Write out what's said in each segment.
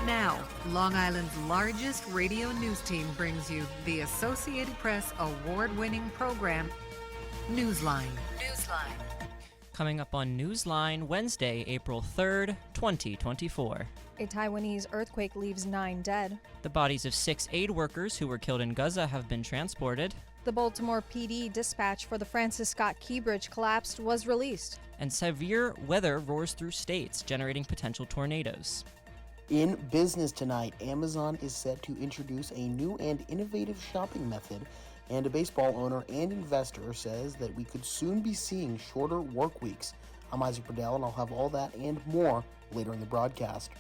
Now, Long Island's largest radio news team brings you the Associated Press award-winning program, Newsline. Coming up on Newsline, Wednesday, April 3rd, 2024. A Taiwanese earthquake leaves 9 dead. The bodies of 6 aid workers who were killed in Gaza have been transported. The Baltimore PD dispatch for the Francis Scott Key Bridge collapsed was released. And severe weather roars through states, generating potential tornadoes. In business tonight, Amazon is set to introduce a new and innovative shopping method, and a baseball owner and investor says that we could soon be seeing shorter work weeks. I'm Isaac Burdell, and I'll have all that and more later in the broadcast.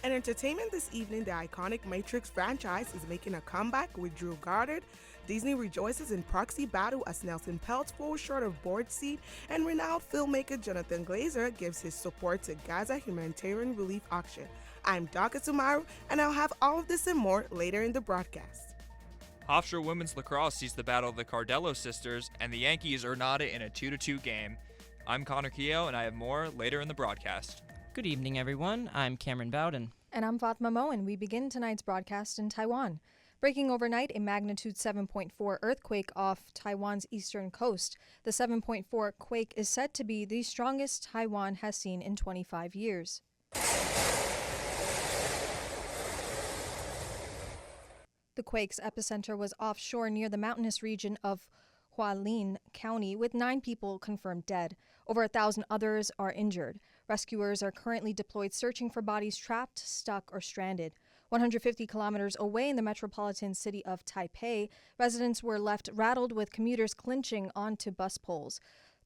In entertainment this evening, the iconic Matrix franchise is making a comeback with Drew Goddard. Disney rejoices in proxy battle as Nelson Peltz falls short of board seat, and renowned filmmaker Jonathan Glazer gives his support to Gaza humanitarian relief action. I'm Daka Sumaru, and I'll have all of this and more later in the broadcast. Offshore women's lacrosse sees the battle of the Cardello sisters, and the Yankees are knotted in a 2-2 game. I'm Connor Keogh, and I have more later in the broadcast. Good evening, everyone. I'm Cameron Bowden. And I'm Fatma Moen. We begin tonight's broadcast in Taiwan. Breaking overnight, a magnitude 7.4 earthquake off Taiwan's eastern coast. The 7.4 quake is said to be the strongest Taiwan has seen in 25 years. The quake's epicenter was offshore near the mountainous region of Hualien County, with 9 people confirmed dead. Over 1,000 others are injured. Rescuers are currently deployed searching for bodies trapped, stuck, or stranded. 150 kilometers away in the metropolitan city of Taipei, residents were left rattled with commuters clinching onto bus poles.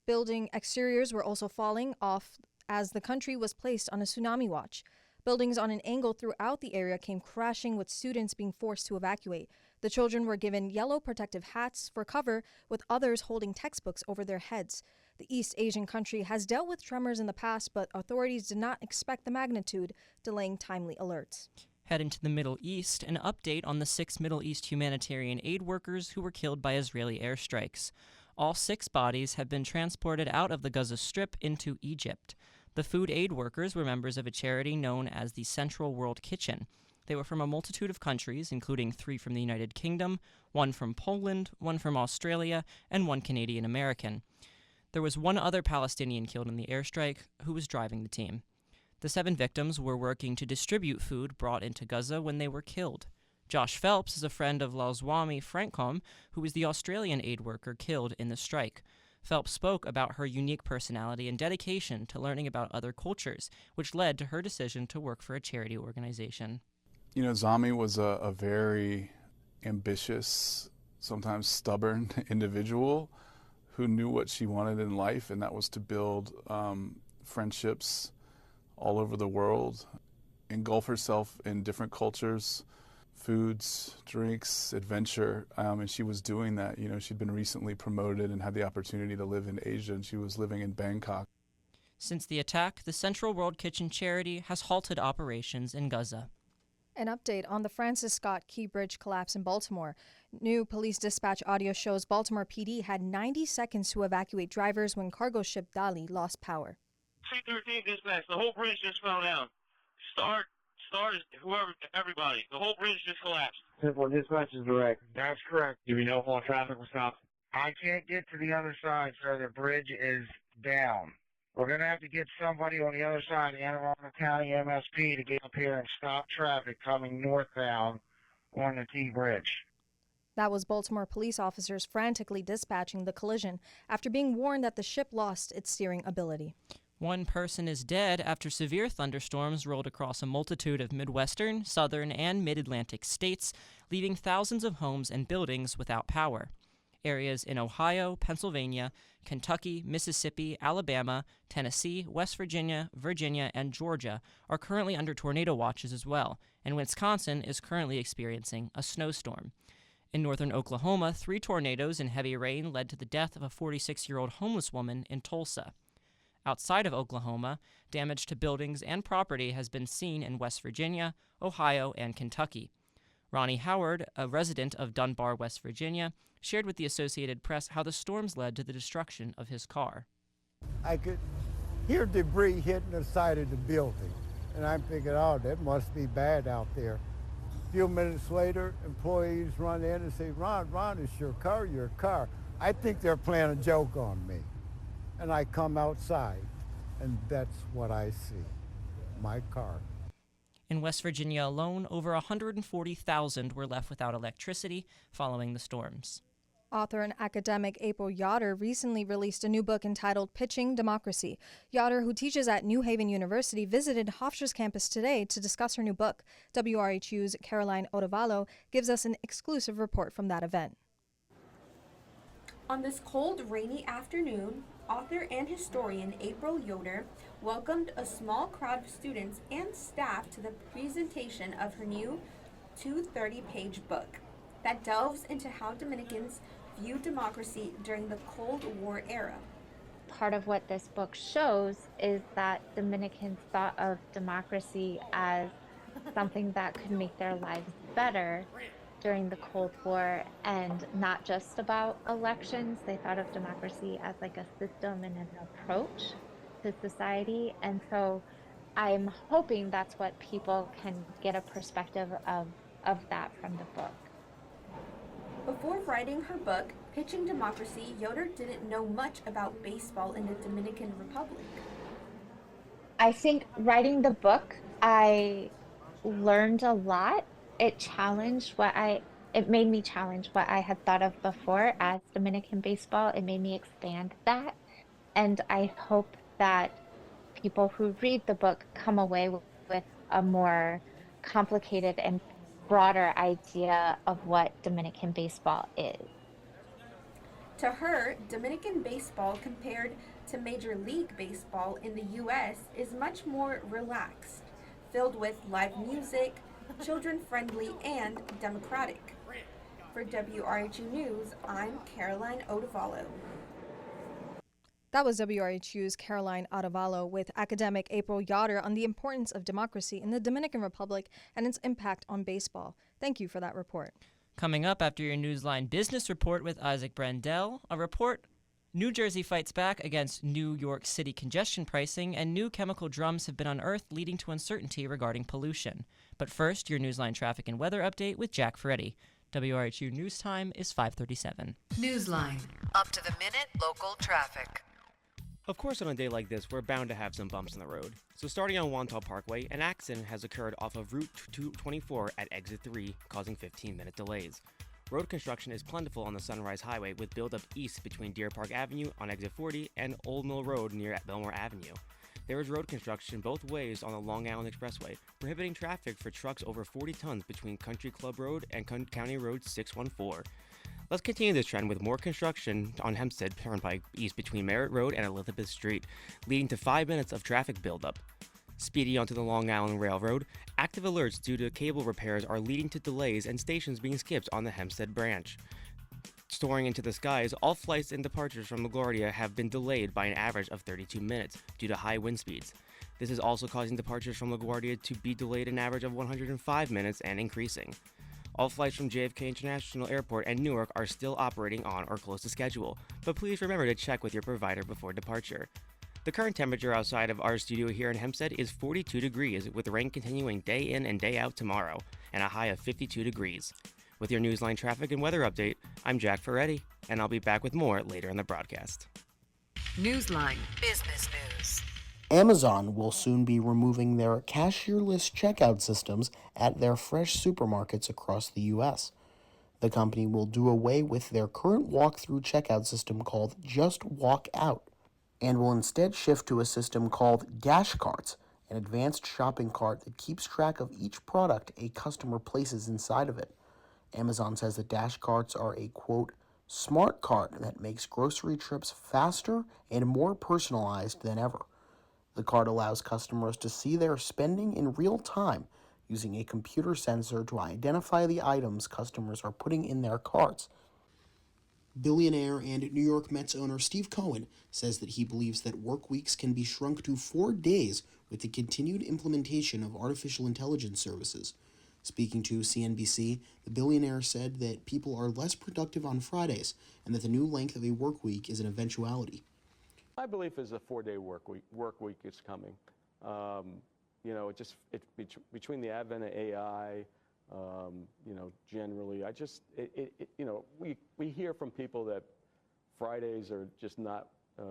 Building exteriors were also falling off as the country was placed on a tsunami watch. Buildings on an angle throughout the area came crashing, with students being forced to evacuate. The children were given yellow protective hats for cover, with others holding textbooks over their heads. The East Asian country has dealt with tremors in the past, but authorities did not expect the magnitude, delaying timely alerts. Heading to the Middle East, an update on the 6 Middle East humanitarian aid workers who were killed by Israeli airstrikes. All 6 bodies have been transported out of the Gaza Strip into Egypt. The food aid workers were members of a charity known as the Central World Kitchen. They were from a multitude of countries, including 3 from the United Kingdom, 1 from Poland, 1 from Australia, and 1 Canadian American. There was 1 other Palestinian killed in the airstrike who was driving the team. The 7 victims were working to distribute food brought into Gaza when they were killed. Josh Phelps is a friend of Lalzwami Frankom, who was the Australian aid worker killed in the strike. Phelps spoke about her unique personality and dedication to learning about other cultures, which led to her decision to work for a charity organization. You know, Zami was a very ambitious, sometimes stubborn individual who knew what she wanted in life, and that was to build friendships all over the world, engulf herself in different cultures, foods, drinks, adventure, and she was doing that. You know, she'd been recently promoted and had the opportunity to live in Asia, and she was living in Bangkok. Since the attack, the Central World Kitchen charity has halted operations in Gaza. An update on the Francis Scott Key Bridge collapse in Baltimore. New police dispatch audio shows Baltimore PD had 90 seconds to evacuate drivers when cargo ship Dali lost power. C-13 dispatch, the whole bridge just fell down. Start, whoever, everybody. The whole bridge just collapsed. Simple dispatch is direct. That's correct. Do we know if all traffic was stopped? I can't get to the other side, sir. The bridge is down. We're going to have to get somebody on the other side, the Anne Arundel County MSP, to get up here and stop traffic coming northbound on the T Bridge. That was Baltimore police officers frantically dispatching the collision after being warned that the ship lost its steering ability. 1 person is dead after severe thunderstorms rolled across a multitude of Midwestern, Southern, and Mid-Atlantic states, leaving thousands of homes and buildings without power. Areas in Ohio, Pennsylvania, Kentucky, Mississippi, Alabama, Tennessee, West Virginia, Virginia, and Georgia are currently under tornado watches as well, and Wisconsin is currently experiencing a snowstorm. In northern Oklahoma, 3 tornadoes and heavy rain led to the death of a 46-year-old homeless woman in Tulsa. Outside of Oklahoma, damage to buildings and property has been seen in West Virginia, Ohio, and Kentucky. Ronnie Howard, a resident of Dunbar, West Virginia, shared with the Associated Press how the storms led to the destruction of his car. I could hear debris hitting the side of the building, And I figured, oh, that must be bad out there. A few minutes later, employees run in and say, Ron, it's your car, your car. I think they're playing a joke on me. And I come outside, and that's what I see, my car. In West Virginia alone, over 140,000 were left without electricity following the storms. Author and academic April Yoder recently released a new book entitled Pitching Democracy. Yoder, who teaches at New Haven University, visited Hofstra's campus today to discuss her new book. WRHU's Caroline Ottavalo gives us an exclusive report from that event. On this cold, rainy afternoon, author and historian April Yoder welcomed a small crowd of students and staff to the presentation of her new 230-page book that delves into how Dominicans view democracy during the Cold War era. Part of what this book shows is that Dominicans thought of democracy as something that could make their lives better during the Cold War, and not just about elections. They thought of democracy as like a system and an approach to society. And so I'm hoping that's what people can get a perspective of that from the book. Before writing her book, Pitching Democracy, Yoder didn't know much about baseball in the Dominican Republic. I think writing the book, I learned a lot. It made me challenge what I had thought of before as Dominican baseball. It made me expand that. And I hope that people who read the book come away with a more complicated and broader idea of what Dominican baseball is. To her, Dominican baseball compared to Major League Baseball in the U.S. is much more relaxed, filled with live music, children-friendly, and democratic. For WRHU News, I'm Caroline Ottavalo. That was WRHU's Caroline Ottavalo with academic April Yoder on the importance of democracy in the Dominican Republic and its impact on baseball. Thank you for that report. Coming up after your Newsline business report with Isaac Brandel, a report, New Jersey fights back against New York City congestion pricing, and new chemical drums have been unearthed, leading to uncertainty regarding pollution. But first, your Newsline traffic and weather update with Jack Ferretti. WRHU News Time is 5:37. Newsline. Up to the minute local traffic. Of course, on a day like this, we're bound to have some bumps in the road. So starting on Wantagh Parkway, an accident has occurred off of Route 224 at Exit 3, causing 15-minute delays. Road construction is plentiful on the Sunrise Highway, with buildup east between Deer Park Avenue on Exit 40 and Old Mill Road near Belmore Avenue. There is road construction both ways on the Long Island Expressway, prohibiting traffic for trucks over 40 tons between Country Club Road and County Road 614. Let's continue this trend with more construction on Hempstead Turnpike east between Merritt Road and Elizabeth Street, leading to 5 minutes of traffic buildup. Speedy onto the Long Island Railroad, active alerts due to cable repairs are leading to delays and stations being skipped on the Hempstead branch. Soaring into the skies, all flights and departures from LaGuardia have been delayed by an average of 32 minutes due to high wind speeds. This is also causing departures from LaGuardia to be delayed an average of 105 minutes and increasing. All flights from JFK International Airport and Newark are still operating on or close to schedule, but please remember to check with your provider before departure. The current temperature outside of our studio here in Hempstead is 42 degrees, with rain continuing day in and day out tomorrow, and a high of 52 degrees. With your Newsline traffic and weather update, I'm Jack Ferretti, and I'll be back with more later in the broadcast. Newsline Business News. Amazon will soon be removing their cashierless checkout systems at their fresh supermarkets across the U.S. The company will do away with their current walk-through checkout system called Just Walk Out, and will instead shift to a system called Dash Carts, an advanced shopping cart that keeps track of each product a customer places inside of it. Amazon says the Dash Carts are a, quote, smart cart that makes grocery trips faster and more personalized than ever. The cart allows customers to see their spending in real time using a computer sensor to identify the items customers are putting in their carts. Billionaire and New York Mets owner Steve Cohen says that he believes that work weeks can be shrunk to 4 days with the continued implementation of artificial intelligence services. Speaking to CNBC, the billionaire said that people are less productive on Fridays and that the new length of a work week is an eventuality. My belief is a 4-day work week is coming. between the advent of AI, generally, we hear from people that Fridays are just not,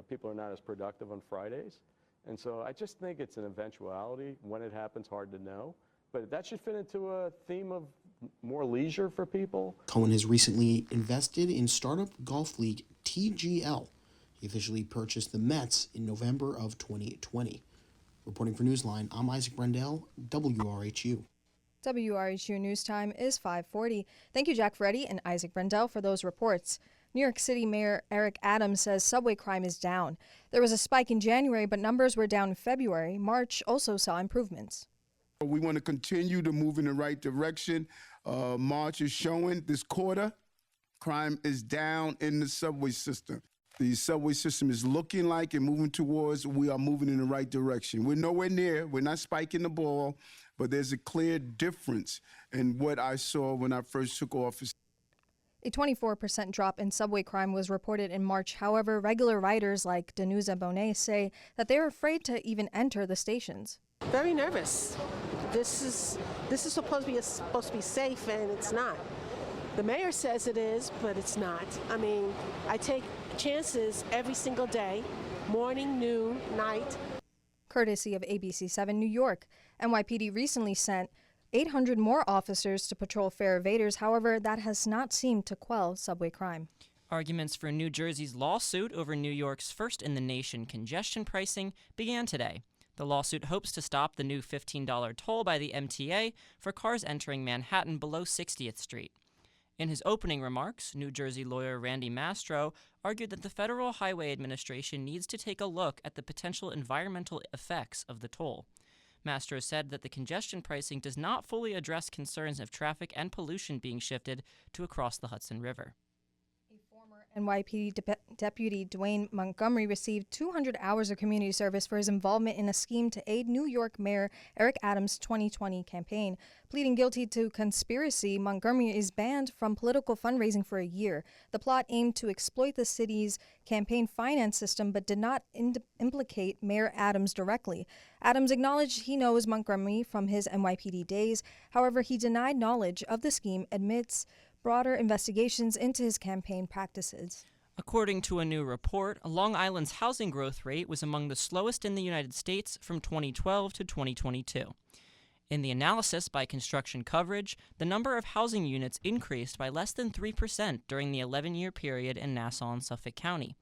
people are not as productive on Fridays. And so I just think it's an eventuality. When it happens, hard to know. But that should fit into a theme of more leisure for people. Cohen has recently invested in startup golf league TGL. He officially purchased the Mets in November of 2020. Reporting for Newsline, I'm Isaac Brendel, WRHU. WRHU News Time is 5:40. Thank you, Jack Ferretti and Isaac Brendel, for those reports. New York City Mayor Eric Adams says subway crime is down. There was a spike in January, but numbers were down in February. March also saw improvements. We want to continue to move in the right direction. March is showing this quarter, crime is down in the subway system. The subway system is looking like and moving towards, we are moving in the right direction. We're nowhere near, we're not spiking the ball, but there's a clear difference in what I saw when I first took office. A 24% drop in subway crime was reported in March. However, regular riders like Danusa Bonet say that they're afraid to even enter the stations. Very nervous. This is supposed to be safe, and it's not. The mayor says it is, but it's not. I mean, I take chances every single day, morning, noon, night. Courtesy of ABC7 New York, NYPD recently sent 800 more officers to patrol fare evaders. However, that has not seemed to quell subway crime. Arguments for New Jersey's lawsuit over New York's first-in-the-nation congestion pricing began today. The lawsuit hopes to stop the new $15 toll by the MTA for cars entering Manhattan below 60th Street. In his opening remarks, New Jersey lawyer Randy Mastro argued that the Federal Highway Administration needs to take a look at the potential environmental effects of the toll. Mastro said that the congestion pricing does not fully address concerns of traffic and pollution being shifted to across the Hudson River. NYPD Deputy Dwayne Montgomery received 200 hours of community service for his involvement in a scheme to aid New York Mayor Eric Adams' 2020 campaign. Pleading guilty to conspiracy, Montgomery is banned from political fundraising for a year. The plot aimed to exploit the city's campaign finance system but did not implicate Mayor Adams directly. Adams acknowledged he knows Montgomery from his NYPD days. However, he denied knowledge of the scheme, admits broader investigations into his campaign practices. According to a new report, Long Island's housing growth rate was among the slowest in the United States from 2012 to 2022. In the analysis by construction coverage, the number of housing units increased by less than 3% during the 11-year period in Nassau and Suffolk County.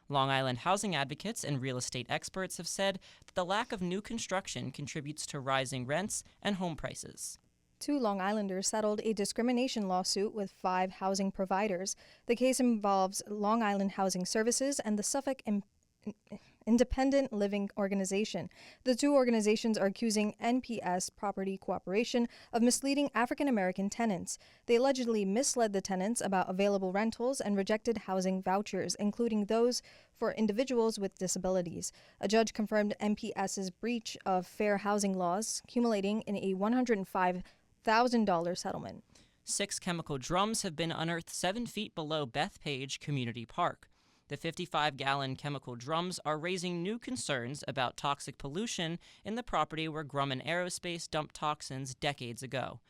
Long Island housing advocates and real estate experts have said that the lack of new construction contributes to rising rents and home prices. 2 Long Islanders settled a discrimination lawsuit with 5 housing providers. The case involves Long Island Housing Services and the Suffolk Independent Living Organization. The 2 organizations are accusing NPS Property Cooperation of misleading African American tenants. They allegedly misled the tenants about available rentals and rejected housing vouchers, including those for individuals with disabilities. A judge confirmed NPS's breach of fair housing laws, accumulating in a $105,000 settlement. 6 chemical drums have been unearthed 7 feet below Bethpage Community Park. The 55-gallon chemical drums are raising new concerns about toxic pollution in the property where Grumman Aerospace dumped toxins decades ago.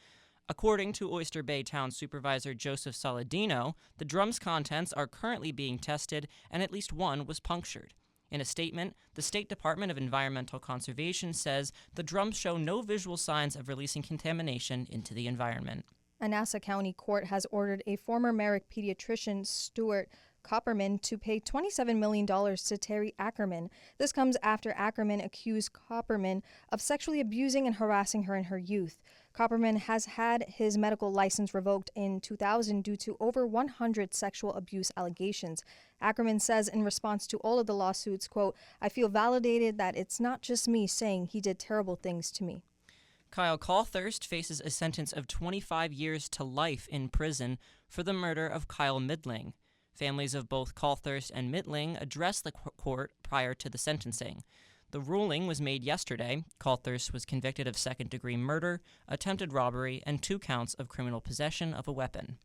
According to Oyster Bay Town Supervisor Joseph Saladino, the drum's contents are currently being tested and at least one was punctured. In a statement, the State Department of Environmental Conservation says the drums show no visual signs of releasing contamination into the environment. A Nassau County court has ordered a former Merrick pediatrician, Stuart Copperman, to pay $27 million to Terry Ackerman. This comes after Ackerman accused Copperman of sexually abusing and harassing her in her youth. Copperman has had his medical license revoked in 2000 due to over 100 sexual abuse allegations. Ackerman says in response to all of the lawsuits, quote, "I feel validated that it's not just me saying he did terrible things to me." Kyle Cawthurst faces a sentence of 25 years to life in prison for the murder of Kyle Midling. Families of both Cawthurst and Midling addressed the court prior to the sentencing. The ruling was made yesterday. Cawthurst was convicted of second-degree murder, attempted robbery, and 2 counts of criminal possession of a weapon.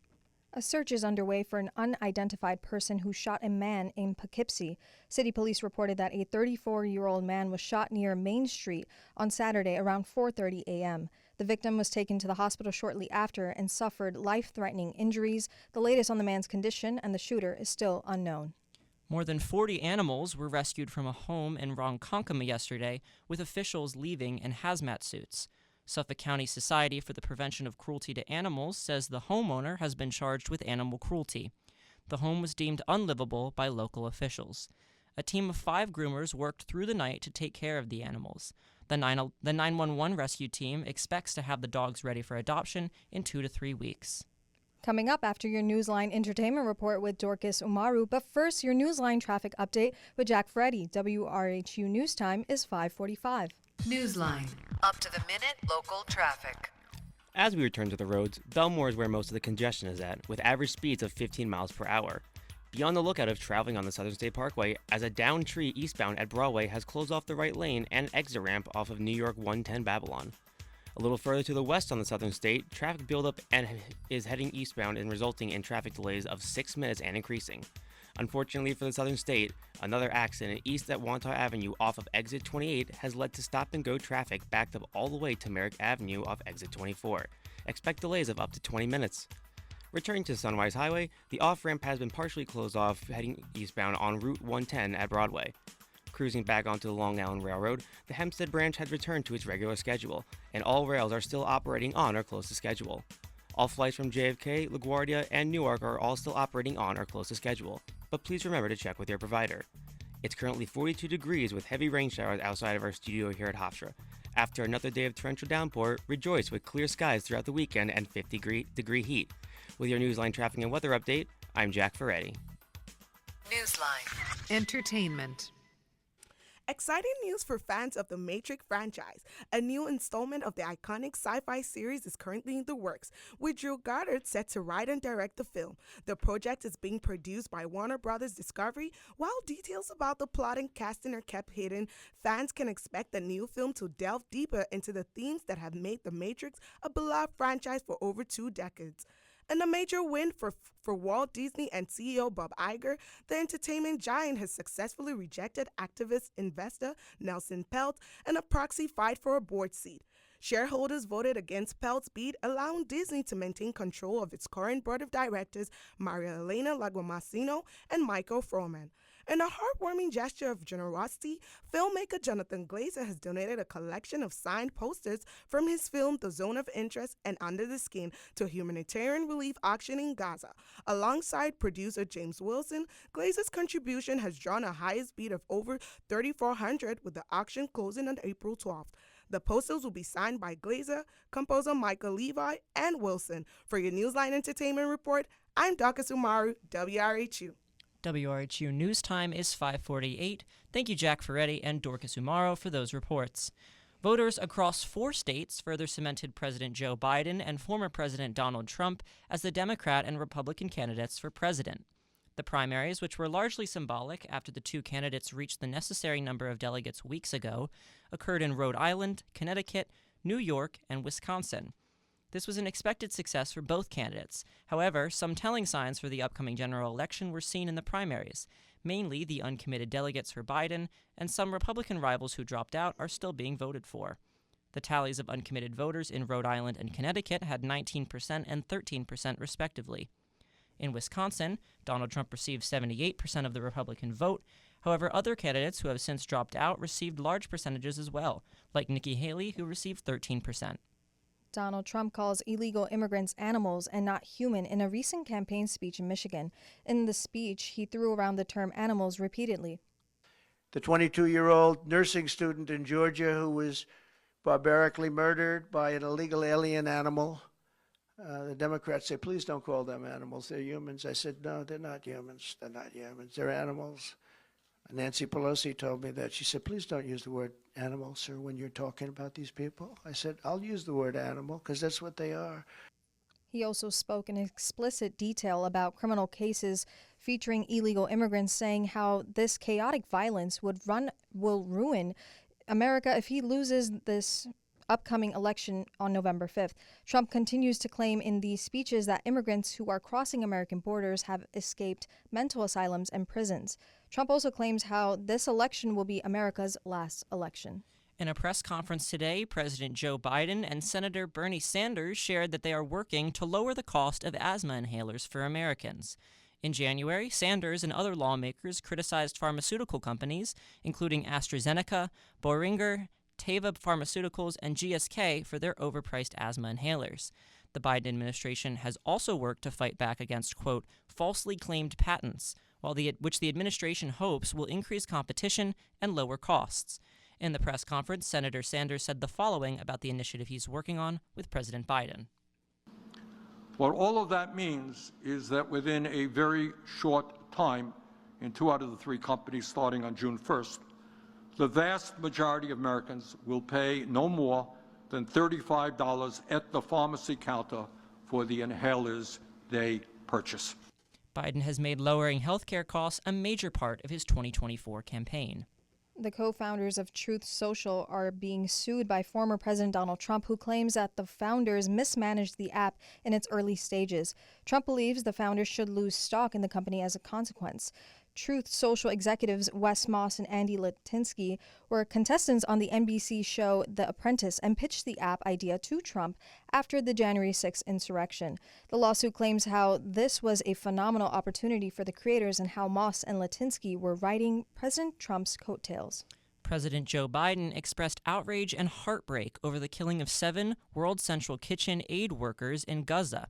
A search is underway for an unidentified person who shot a man in Poughkeepsie. City police reported that a 34-year-old man was shot near Main Street on Saturday around 4:30 a.m. The victim was taken to the hospital shortly after and suffered life-threatening injuries. The latest on the man's condition and the shooter is still unknown. More than 40 animals were rescued from a home in Ronkonkoma yesterday, with officials leaving in hazmat suits. Suffolk County Society for the Prevention of Cruelty to Animals says the homeowner has been charged with animal cruelty. The home was deemed unlivable by local officials. A team of 5 groomers worked through the night to take care of the animals. The 911 rescue team expects to have the dogs ready for adoption in 2 to 3 weeks. Coming up after your Newsline Entertainment Report with Dorcas Umaru, but first your Newsline Traffic Update with Jack Freddy. WRHU News Time is 5:45. Newsline. Up to the minute local traffic. As we return to the roads, Belmore is where most of the congestion is at, with average speeds of 15 miles per hour. Be on the lookout if traveling on the Southern State Parkway, as a downed tree eastbound at Broadway has closed off the right lane and exit ramp off of New York 110 Babylon. A little further to the west on the Southern State, traffic buildup is heading eastbound and resulting in traffic delays of 6 minutes and increasing. Unfortunately for the Southern State, another accident east at Wantagh Avenue off of exit 28 has led to stop-and-go traffic backed up all the way to Merrick Avenue off exit 24. Expect delays of up to 20 minutes. Returning to Sunrise Highway, the off-ramp has been partially closed off heading eastbound on Route 110 at Broadway. Cruising back onto the Long Island Railroad, the Hempstead branch has returned to its regular schedule, and all rails are still operating on or close to schedule. All flights from JFK, LaGuardia, and Newark are all still operating on or close to schedule, but please remember to check with your provider. It's currently 42 degrees with heavy rain showers outside of our studio here at Hofstra. After another day of torrential downpour, rejoice with clear skies throughout the weekend and 50-degree heat. With your Newsline traffic and weather update, I'm Jack Ferretti. Newsline. Entertainment. Exciting news for fans of the Matrix franchise. A new installment of the iconic sci-fi series is currently in the works, with Drew Goddard set to write and direct the film. The project is being produced by Warner Brothers Discovery. While details about the plot and casting are kept hidden, fans can expect the new film to delve deeper into the themes that have made the Matrix a beloved franchise for over 2 decades. And a major win for Walt Disney and CEO Bob Iger, the entertainment giant has successfully rejected activist investor Nelson Peltz in a proxy fight for a board seat. Shareholders voted against Peltz's bid, allowing Disney to maintain control of its current board of directors, Maria Elena Lagomasino and Michael Froman. In a heartwarming gesture of generosity, filmmaker Jonathan Glazer has donated a collection of signed posters from his film The Zone of Interest and Under the Skin to a humanitarian relief auction in Gaza. Alongside producer James Wilson, Glazer's contribution has drawn a highest bid of over $3,400, with the auction closing on April 12th. The posters will be signed by Glazer, composer Michael Levi, and Wilson. For your Newsline Entertainment Report, I'm Dorcas Umaru, WRHU. WRHU News Time is 5:48. Thank you, Jack Ferretti and Dorcas Umaro, for those reports. Voters across 4 states further cemented President Joe Biden and former President Donald Trump as the Democrat and Republican candidates for president. The primaries, which were largely symbolic after the 2 candidates reached the necessary number of delegates weeks ago, occurred in Rhode Island, Connecticut, New York, and Wisconsin. This was an expected success for both candidates. However, some telling signs for the upcoming general election were seen in the primaries. Mainly, the uncommitted delegates for Biden and some Republican rivals who dropped out are still being voted for. The tallies of uncommitted voters in Rhode Island and Connecticut had 19% and 13% respectively. In Wisconsin, Donald Trump received 78% of the Republican vote. However, other candidates who have since dropped out received large percentages as well, like Nikki Haley, who received 13%. Donald Trump calls illegal immigrants animals and not human in a recent campaign speech in Michigan. In the speech, he threw around the term animals repeatedly. The 22-year-old nursing student in Georgia who was barbarically murdered by an illegal alien animal. The Democrats say, please don't call them animals, they're humans. I said, no, they're not humans, they're animals. Nancy Pelosi told me that. She said, please don't use the word animal, sir, when you're talking about these people. I said, I'll use the word animal because that's what they are. He also spoke in explicit detail about criminal cases featuring illegal immigrants, saying how this chaotic violence will ruin America if he loses this upcoming election on November 5th. Trump continues to claim in these speeches that immigrants who are crossing American borders have escaped mental asylums and prisons. Trump also claims how this election will be America's last election. In a press conference today, President Joe Biden and Senator Bernie Sanders shared that they are working to lower the cost of asthma inhalers for Americans. In January, Sanders and other lawmakers criticized pharmaceutical companies, including AstraZeneca, Boehringer, Teva Pharmaceuticals, and GSK for their overpriced asthma inhalers. The Biden administration has also worked to fight back against, quote, falsely claimed patents, which the administration hopes will increase competition and lower costs. In the press conference, Senator Sanders said the following about the initiative he's working on with President Biden. What all of that means is that within a very short time, in 2 out of the 3 companies starting on June 1st, the vast majority of Americans will pay no more than $35 at the pharmacy counter for the inhalers they purchase. Biden has made lowering healthcare costs a major part of his 2024 campaign. The co-founders of Truth Social are being sued by former President Donald Trump, who claims that the founders mismanaged the app in its early stages. Trump believes the founders should lose stock in the company as a consequence. Truth Social executives Wes Moss and Andy Litinsky were contestants on the NBC show The Apprentice and pitched the app idea to Trump after the January 6th insurrection. The lawsuit claims how this was a phenomenal opportunity for the creators and how Moss and Litinsky were riding President Trump's coattails. President Joe Biden expressed outrage and heartbreak over the killing of 7 World Central Kitchen aid workers in Gaza.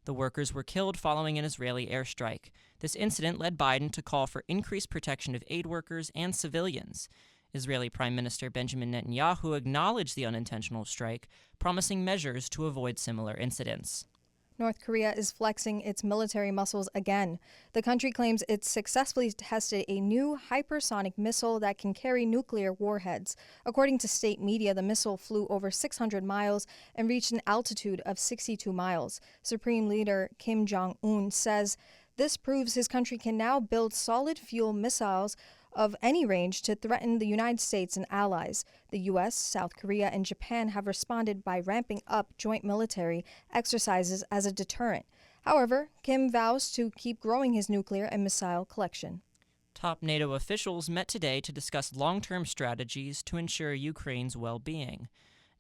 The workers were killed following an Israeli airstrike. This incident led Biden to call for increased protection of aid workers and civilians. Israeli Prime Minister Benjamin Netanyahu acknowledged the unintentional strike, promising measures to avoid similar incidents. North Korea is flexing its military muscles again. The country claims it successfully tested a new hypersonic missile that can carry nuclear warheads. According to state media, the missile flew over 600 miles and reached an altitude of 62 miles. Supreme Leader Kim Jong-un says this proves his country can now build solid fuel missiles of any range to threaten the United States and allies. The U.S., South Korea, and Japan have responded by ramping up joint military exercises as a deterrent. However, Kim vows to keep growing his nuclear and missile collection. Top NATO officials met today to discuss long-term strategies to ensure Ukraine's well-being.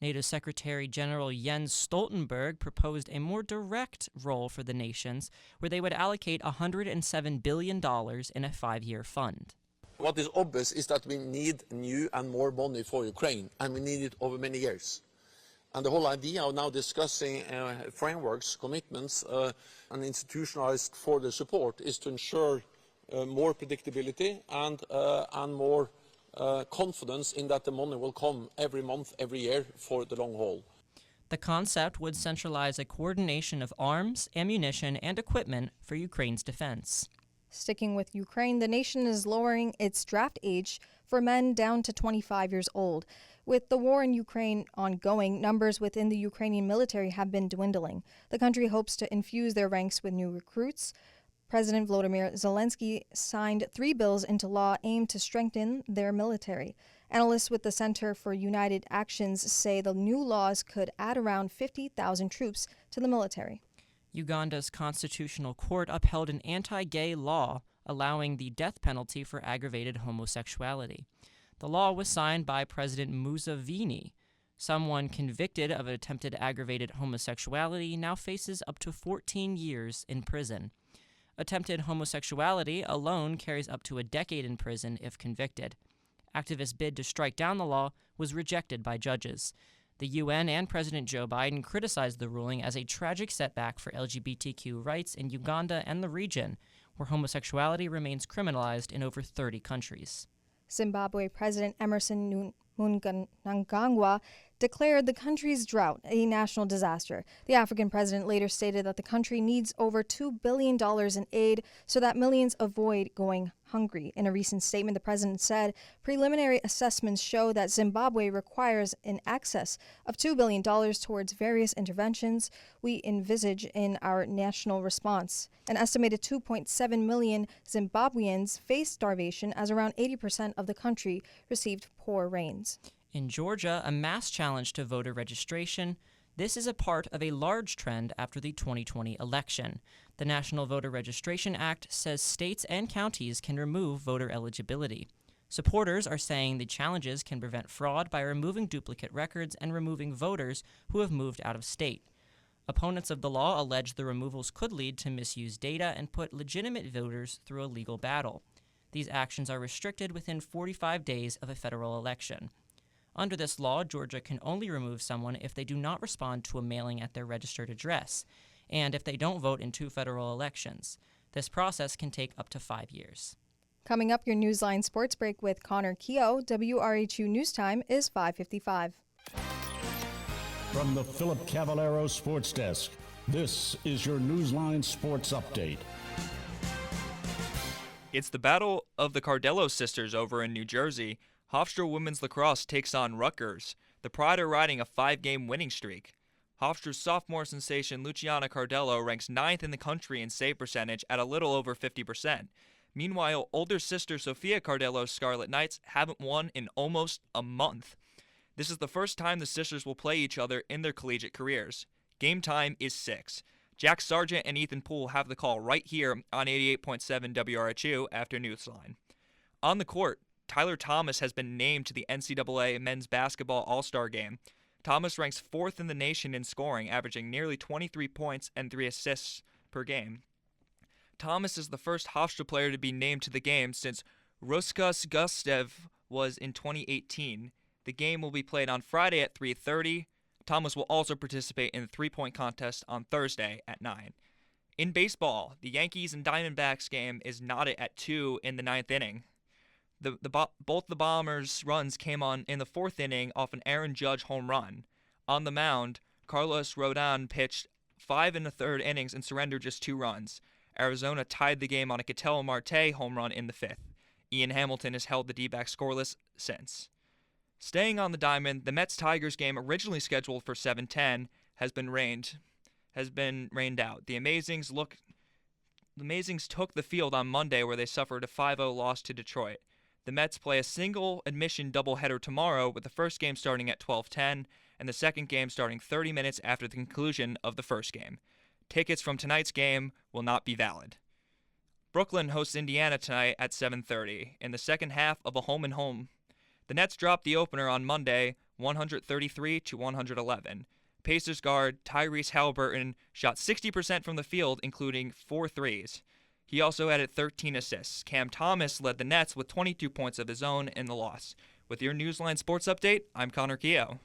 NATO Secretary General Jens Stoltenberg proposed a more direct role for the nations, where they would allocate $107 billion in a 5-year fund. What is obvious is that we need new and more money for Ukraine, and we need it over many years. And the whole idea of now discussing frameworks, commitments, and institutionalized further support is to ensure more predictability and more confidence in that the money will come every month, every year for the long haul. The concept would centralize a coordination of arms, ammunition, and equipment for Ukraine's defense. Sticking with Ukraine, the nation is lowering its draft age for men down to 25 years old. With the war in Ukraine ongoing, numbers within the Ukrainian military have been dwindling. The country hopes to infuse their ranks with new recruits. President Volodymyr Zelensky signed 3 bills into law aimed to strengthen their military. Analysts with the Center for United Actions say the new laws could add around 50,000 troops to the military. Uganda's constitutional court upheld an anti-gay law allowing the death penalty for aggravated homosexuality. The law was signed by President Museveni. Someone convicted of attempted aggravated homosexuality now faces up to 14 years in prison. Attempted homosexuality alone carries up to a decade in prison if convicted. Activists' bid to strike down the law was rejected by judges. The UN and President Joe Biden criticized the ruling as a tragic setback for LGBTQ rights in Uganda and the region, where homosexuality remains criminalized in over 30 countries. Zimbabwe President Emerson Mnangagwa declared the country's drought a national disaster. The African president later stated that the country needs over $2 billion in aid so that millions avoid going hungry. In a recent statement, the president said preliminary assessments show that Zimbabwe requires an excess of $2 billion towards various interventions we envisage in our national response. An estimated 2.7 million Zimbabweans face starvation as around 80% of the country received poor rains. In Georgia, a mass challenge to voter registration. This is a part of a large trend after the 2020 election. The National Voter Registration Act says states and counties can remove voter eligibility. Supporters are saying the challenges can prevent fraud by removing duplicate records and removing voters who have moved out of state. Opponents of the law allege the removals could lead to misused data and put legitimate voters through a legal battle. These actions are restricted within 45 days of a federal election. Under this law, Georgia can only remove someone if they do not respond to a mailing at their registered address, and if they don't vote in 2 federal elections. This process can take up to 5 years. Coming up, your Newsline Sports Break with Connor Keogh. WRHU News Time is 5:55. From the Philip Cavallaro Sports Desk, this is your Newsline Sports Update. It's the battle of the Cardello sisters over in New Jersey. Hofstra women's lacrosse takes on Rutgers. The Pride are riding a 5-game winning streak. Hofstra's sophomore sensation Luciana Cardello ranks 9th in the country in save percentage at a little over 50%. Meanwhile, older sister Sophia Cardello's Scarlet Knights haven't won in almost a month. This is the first time the sisters will play each other in their collegiate careers. Game time is 6. Jack Sargent and Ethan Poole have the call right here on 88.7 WRHU after Newsline. On the court, Tyler Thomas has been named to the NCAA Men's Basketball All-Star Game. Thomas ranks 4th in the nation in scoring, averaging nearly 23 points and 3 assists per game. Thomas is the first Hofstra player to be named to the game since Ruskas Gustev was in 2018. The game will be played on Friday at 3:30. Thomas will also participate in the 3-point contest on Thursday at 9. In baseball, the Yankees and Diamondbacks game is knotted at 2 in the 9th inning. Both the Bombers' runs came on in the 4th inning off an Aaron Judge home run. On the mound, Carlos Rodon pitched 5 1/3 innings and surrendered just 2 runs. Arizona tied the game on a Ketel Marte home run in the 5th. Ian Hamilton has held the D-backs scoreless since. Staying on the diamond, the Mets-Tigers game originally scheduled for 7:10 has been rained out. The Amazings took the field on Monday where they suffered a 5-0 loss to Detroit. The Mets play a single admission doubleheader tomorrow, with the first game starting at 12:10 and the second game starting 30 minutes after the conclusion of the first game. Tickets from tonight's game will not be valid. Brooklyn hosts Indiana tonight at 7:30 in the second half of a home-and-home. The Nets dropped the opener on Monday, 133-111. Pacers guard Tyrese Halliburton shot 60% from the field, including 4 threes. He also added 13 assists. Cam Thomas led the Nets with 22 points of his own in the loss. With your Newsline Sports Update, I'm Connor Keogh.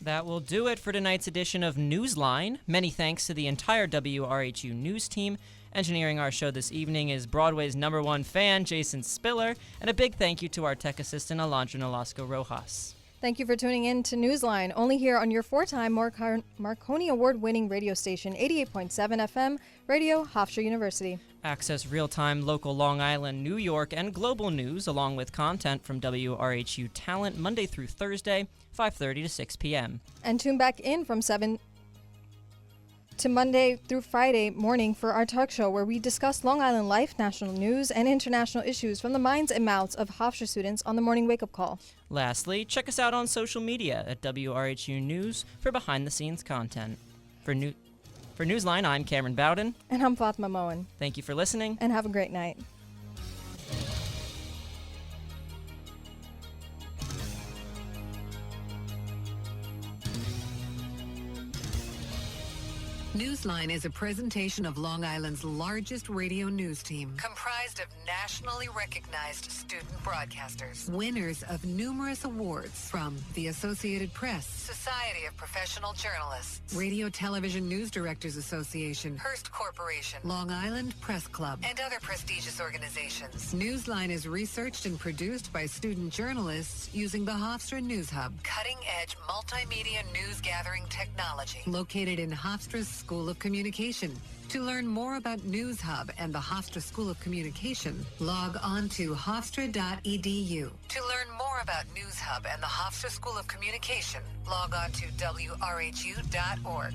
That will do it for tonight's edition of Newsline. Many thanks to the entire WRHU news team. Engineering our show this evening is Broadway's #1 fan, Jason Spiller, and a big thank you to our tech assistant, Alondra Nolasco Rojas. Thank you for tuning in to Newsline, only here on your 4-time Marconi Award-winning radio station, 88.7 FM, Radio Hofstra University. Access real-time local Long Island, New York, and global news, along with content from WRHU Talent, Monday through Thursday, 5:30 to 6 p.m. And tune back in from 7 to Monday through Friday morning for our talk show, where we discuss Long Island life, national news, and international issues from the minds and mouths of Hofstra students on the morning wake-up call. Lastly, check us out on social media at WRHU News for behind-the-scenes content. For Newsline, I'm Cameron Bowden. And I'm Fatma Moen. Thank you for listening. And have a great night. Newsline is a presentation of Long Island's largest radio news team, comprised of nationally recognized student broadcasters, winners of numerous awards from the Associated Press, Society of Professional Journalists, Radio Television News Directors Association, Hearst Corporation, Long Island Press Club, and other prestigious organizations. Newsline is researched and produced by student journalists using the Hofstra News Hub, cutting-edge multimedia news gathering technology, located in Hofstra's School of Communication. To learn more about News Hub and the Hofstra School of Communication, log on to hofstra.edu. To learn more about News Hub and the Hofstra School of Communication, log on to WRHU.org.